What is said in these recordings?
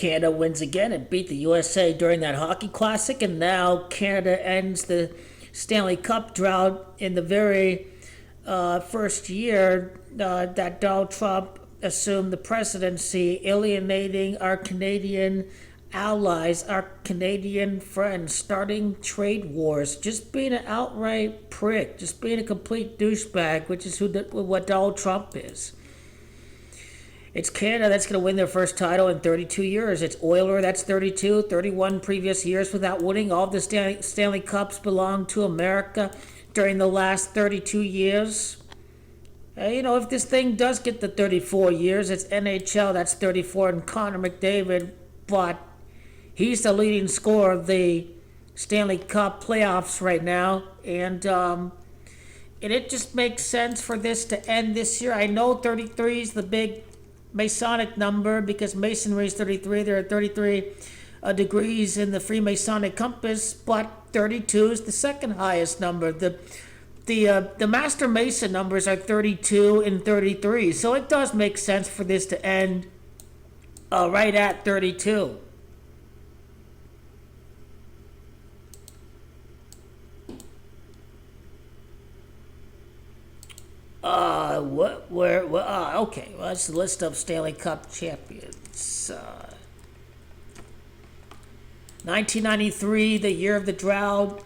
Canada wins again and beat the USA during that hockey classic, and now Canada ends the Stanley Cup drought in the very first year that Donald Trump assumed the presidency, alienating our Canadian allies, our Canadian friends, starting trade wars, just being an outright prick, just being a complete douchebag, which is what Donald Trump is. It's Canada that's going to win their first title in 32 years. It's Oiler, that's 32, 31 previous years without winning. All of the Stanley Cups belong to America during the last 32 years. If this thing does get to 34 years, it's NHL, that's 34, and Connor McDavid, but he's the leading scorer of the Stanley Cup playoffs right now, and it just makes sense for this to end this year. I know 33 is the big Masonic number because Masonry is 33. There are 33 degrees in the Freemasonic compass, but 32 is the second highest number. The Master Mason numbers are 32 and 33, so it does make sense for this to end right at 32. Okay, well, that's the list of Stanley Cup champions. 1993, the year of the drought.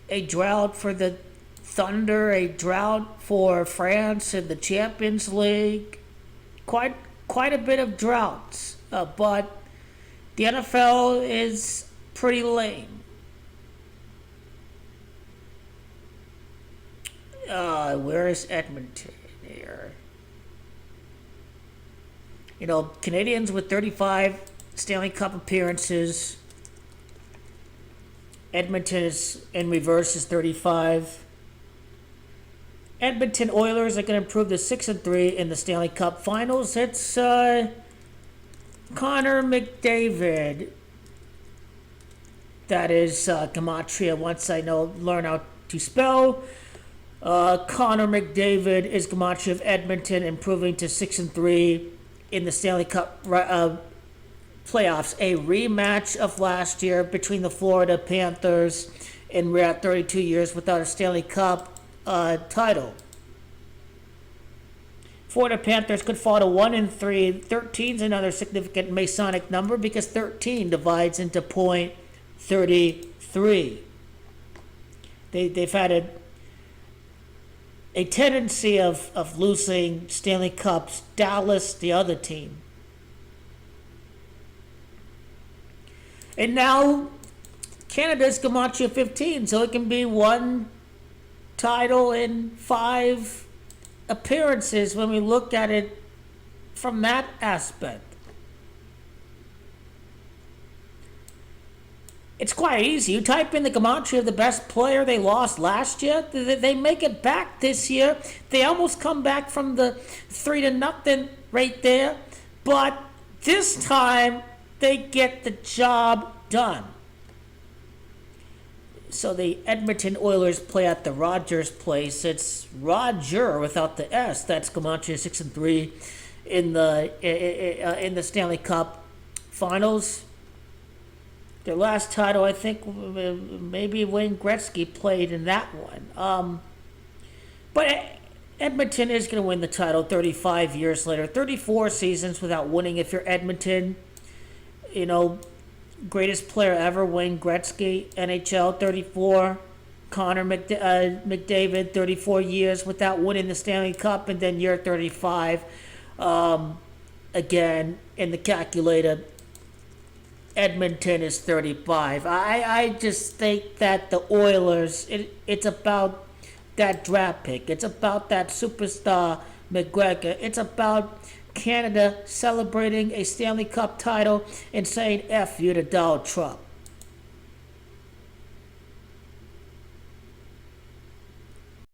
A drought for the Thunder, a drought for France in the Champions League. Quite a bit of droughts, but the NFL is pretty lame. Where is Edmonton here? Canadians with 35 Stanley Cup appearances. Edmonton is in reverse is 35. Edmonton Oilers are going to improve to 6-3 in the Stanley Cup Finals. It's Connor McDavid. That is gematria. Once I learn how to spell. Connor McDavid is gematria of Edmonton, improving to 6-3 in the Stanley Cup playoffs. A rematch of last year between the Florida Panthers, and we're at 32 years without a Stanley Cup title. Florida Panthers could fall to 1-3. 13 is another significant Masonic number because 13 divides into .33. They've had a tendency of losing Stanley Cups. Dallas, the other team. And now Canada's gematria 15, so it can be one title in 5 appearances when we look at it from that aspect. It's quite easy. You type in the gematria of the best player they lost last year. They make it back this year. They almost come back from the 3-0 right there. But this time, they get the job done. So the Edmonton Oilers play at the Rogers place. It's Roger without the S. That's gematria 6-3 in the Stanley Cup Finals. Their last title, I think, maybe Wayne Gretzky played in that one. But Edmonton is going to win the title 35 years later. 34 seasons without winning if you're Edmonton. Greatest player ever, Wayne Gretzky, NHL, 34. Connor McDavid, 34 years without winning the Stanley Cup, and then year 35. Again, in the calculator, Edmonton is 35. I just think that the Oilers, it's about that draft pick. It's about that superstar McGregor. It's about Canada celebrating a Stanley Cup title and saying F you to Donald Trump.